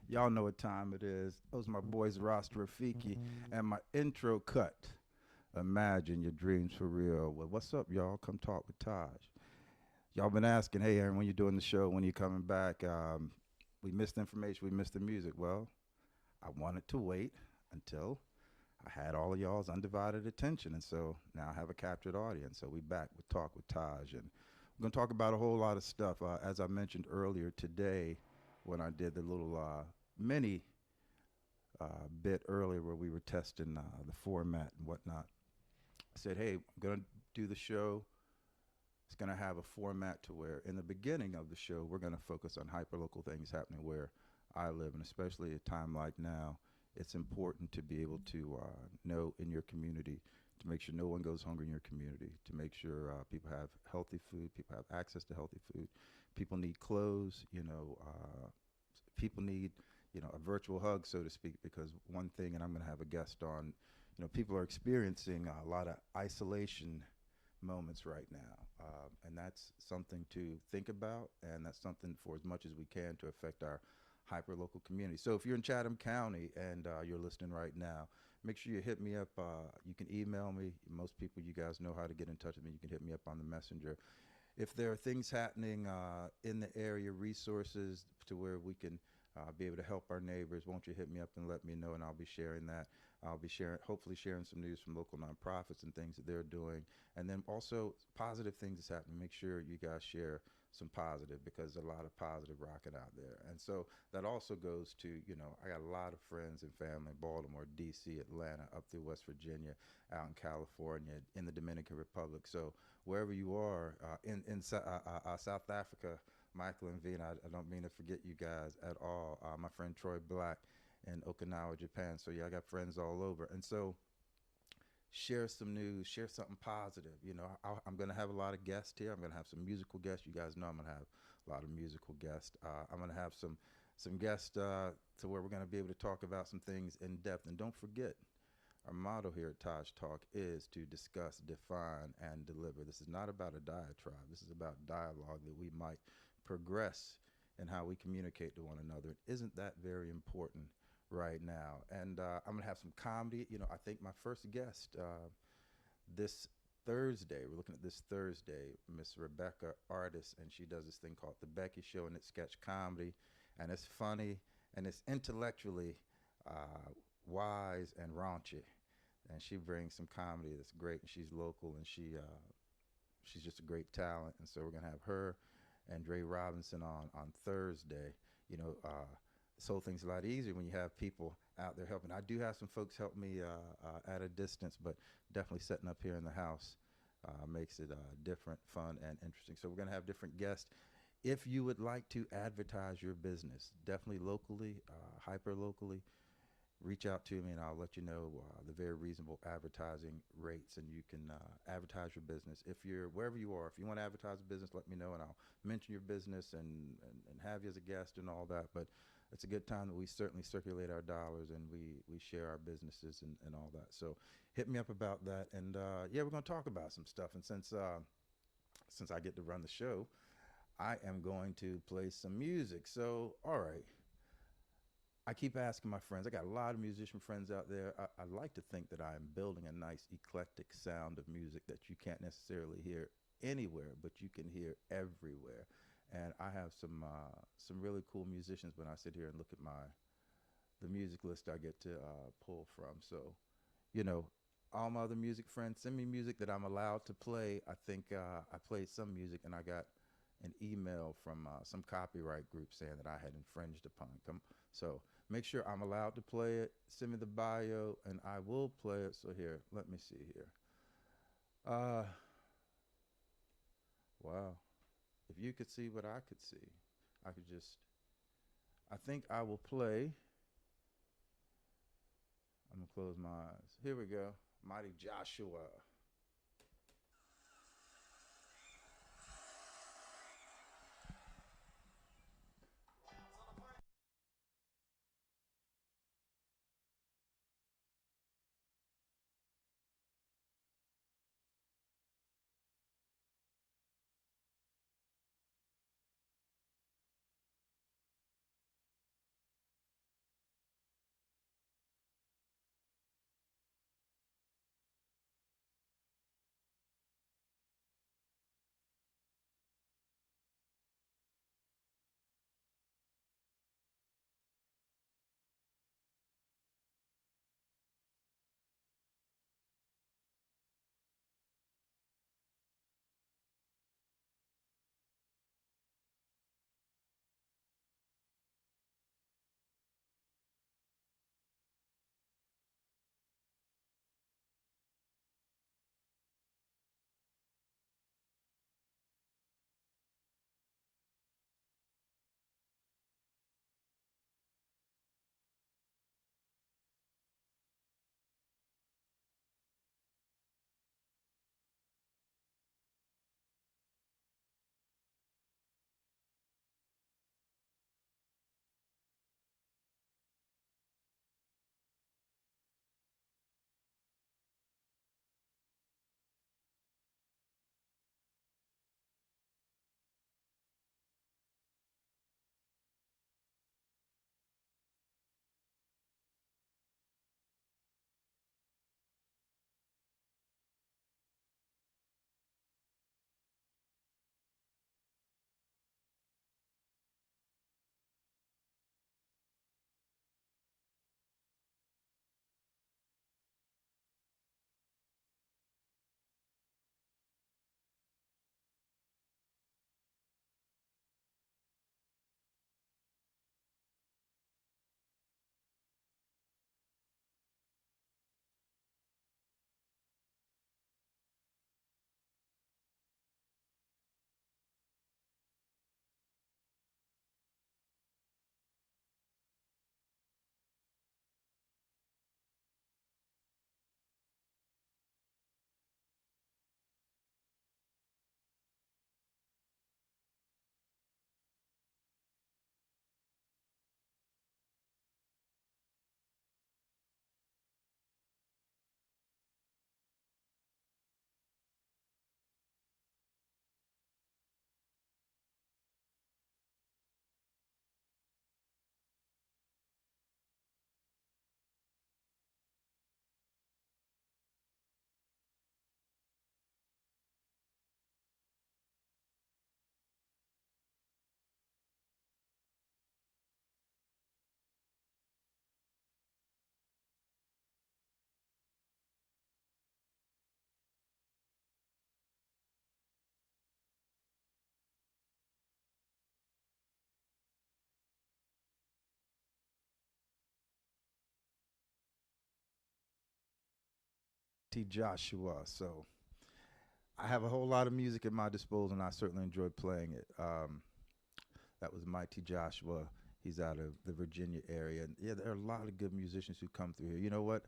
Y'all know what time it is. Those are my boys, Rasta Rafiki, and my intro cut. Imagine your dreams for real. Well, what's up, y'all? Come talk with Taj. Y'all been asking, hey, Aaron, when you doing the show? When you coming back? We missed information. We missed the music. Well, I wanted to wait until I had all of y'all's undivided attention, and so now I have a captured audience. So we back with Talk with Taj, and we're gonna talk about a whole lot of stuff. As I mentioned earlier today, when I did the little mini bit earlier where we were testing the format and whatnot, I said, hey, I'm gonna do the show. It's gonna have a format to where in the beginning of the show we're gonna focus on hyperlocal things happening where I live, and especially at a time like now, it's important to be able to know in your community to make sure no one goes hungry in your community, to make sure people have healthy food, people have access to healthy food, people need clothes, people need, a virtual hug, so to speak, because one thing, and I'm going to have a guest on, people are experiencing a lot of isolation moments right now. And that's something to think about, and that's something for as much as we can to affect our hyper-local community. So if you're in Chatham County and you're listening right now, make sure you hit me up. You can email me. Most people, you guys know how to get in touch with me. You can hit me up on the messenger. If there are things happening in the area, resources to where we can be able to help our neighbors, won't you hit me up and let me know, and I'll be sharing that. I'll be sharing, hopefully sharing some news from local nonprofits and things that they're doing. And then also positive things that's happening. Make sure you guys share some positive, because there's a lot of positive rocking out there. And so that also goes to, I got a lot of friends and family in Baltimore, D.C., Atlanta, up through West Virginia, out in California, in the Dominican Republic. So wherever you are, in South Africa, Michael and Vina, I don't mean to forget you guys at all. My friend Troy Black in Okinawa, Japan. So yeah, I got friends all over. And so share some news, share something positive. I'm going to have a lot of guests here. I'm going to have some musical guests. You guys know I'm going to have a lot of musical guests. I'm going to have some guests to where we're going to be able to talk about some things in depth. And don't forget, our motto here at Taj Talk is to discuss, define, and deliver. This is not about a diatribe. This is about dialogue that we might progress in how we communicate to one another. Isn't that very important right now? And I'm going to have some comedy. I think my first guest this Thursday, we're looking at this Thursday, Miss Rebecca Artist, and she does this thing called The Becky Show, and it's sketch comedy, and it's funny, and it's intellectually wise and raunchy. And she brings some comedy that's great, and she's local, and she's just a great talent. And so we're gonna have her and Dre Robinson on Thursday. This whole thing's a lot easier when you have people out there helping. I do have some folks help me at a distance, but definitely setting up here in the house makes it different, fun, and interesting. So we're gonna have different guests. If you would like to advertise your business, definitely locally, hyper locally, reach out to me and I'll let you know the very reasonable advertising rates, and you can advertise your business. If you're wherever you are, if you want to advertise a business, let me know and I'll mention your business and have you as a guest and all that. But it's a good time that we certainly circulate our dollars and we share our businesses and all that. So hit me up about that. And yeah, we're going to talk about some stuff. And since I get to run the show, I am going to play some music. So, all right. I keep asking my friends. I got a lot of musician friends out there. I like to think that I'm building a nice eclectic sound of music that you can't necessarily hear anywhere, but you can hear everywhere. And I have some really cool musicians when I sit here and look at the music list I get to pull from. So, you know, all my other music friends, send me music that I'm allowed to play. I think I played some music and I got an email from some copyright group saying that I had infringed upon. So make sure I'm allowed to play it. Send me the bio and I will play it. So here, let me see here. Wow. If you could see what I could see, I could just, I think I will play. I'm going to close my eyes. Here we go. Mighty Joshua. Mighty Joshua. So I have a whole lot of music at my disposal, and I certainly enjoy playing it. That was Mighty Joshua. He's out of the Virginia area. And yeah, there are a lot of good musicians who come through here. You know what?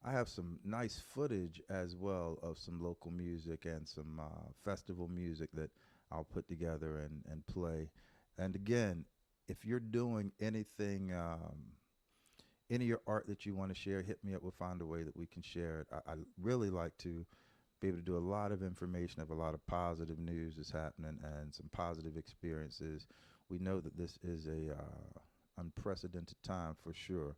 I have some nice footage as well of some local music and some festival music that I'll put together and play. And again, if you're doing anything, any of your art that you want to share, hit me up. We'll find a way that we can share it. I really like to be able to do a lot of information, have a lot of positive news that's happening and some positive experiences. We know that this is a unprecedented time for sure.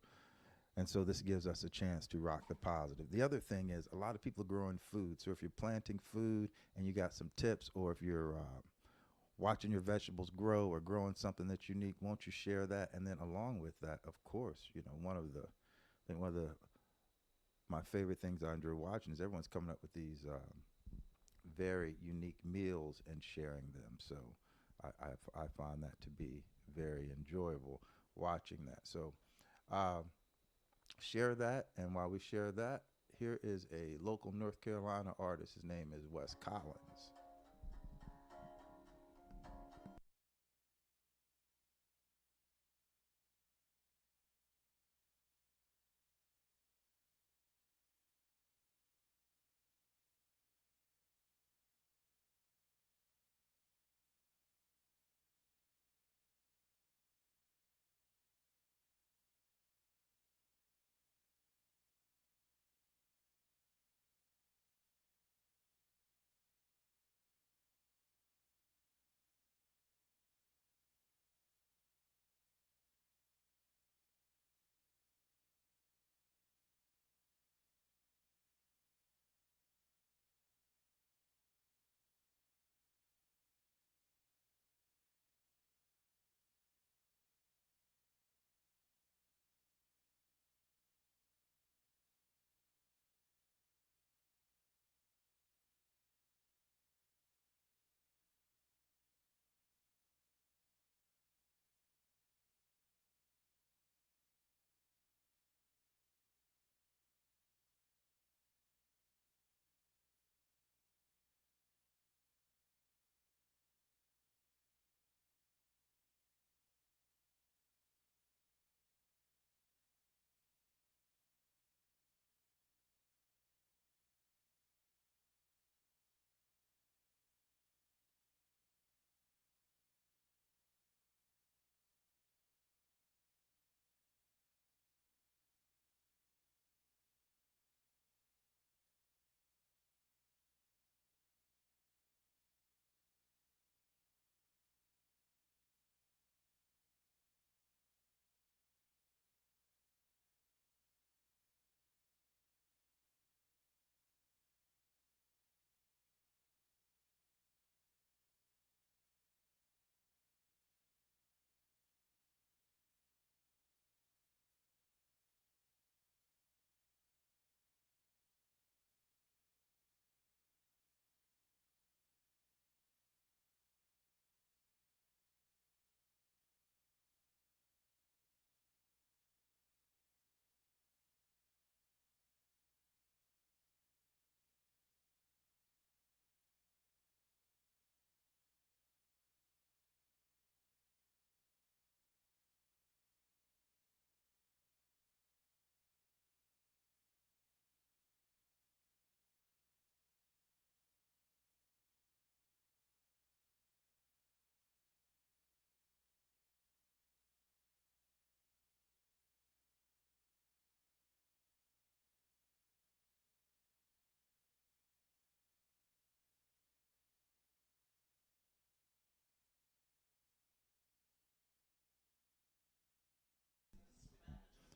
And so this gives us a chance to rock the positive. The other thing is a lot of people are growing food. So if you're planting food and you got some tips, or if you're watching your vegetables grow or growing something that's unique, won't you share that? And then along with that, of course, you know, I think one of the my favorite things I enjoy watching is everyone's coming up with these very unique meals and sharing them. So I find that to be very enjoyable watching that. So uh, share that, and while we share that, here is a local North Carolina artist. His name is Wes Collins.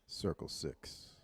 Circle Six.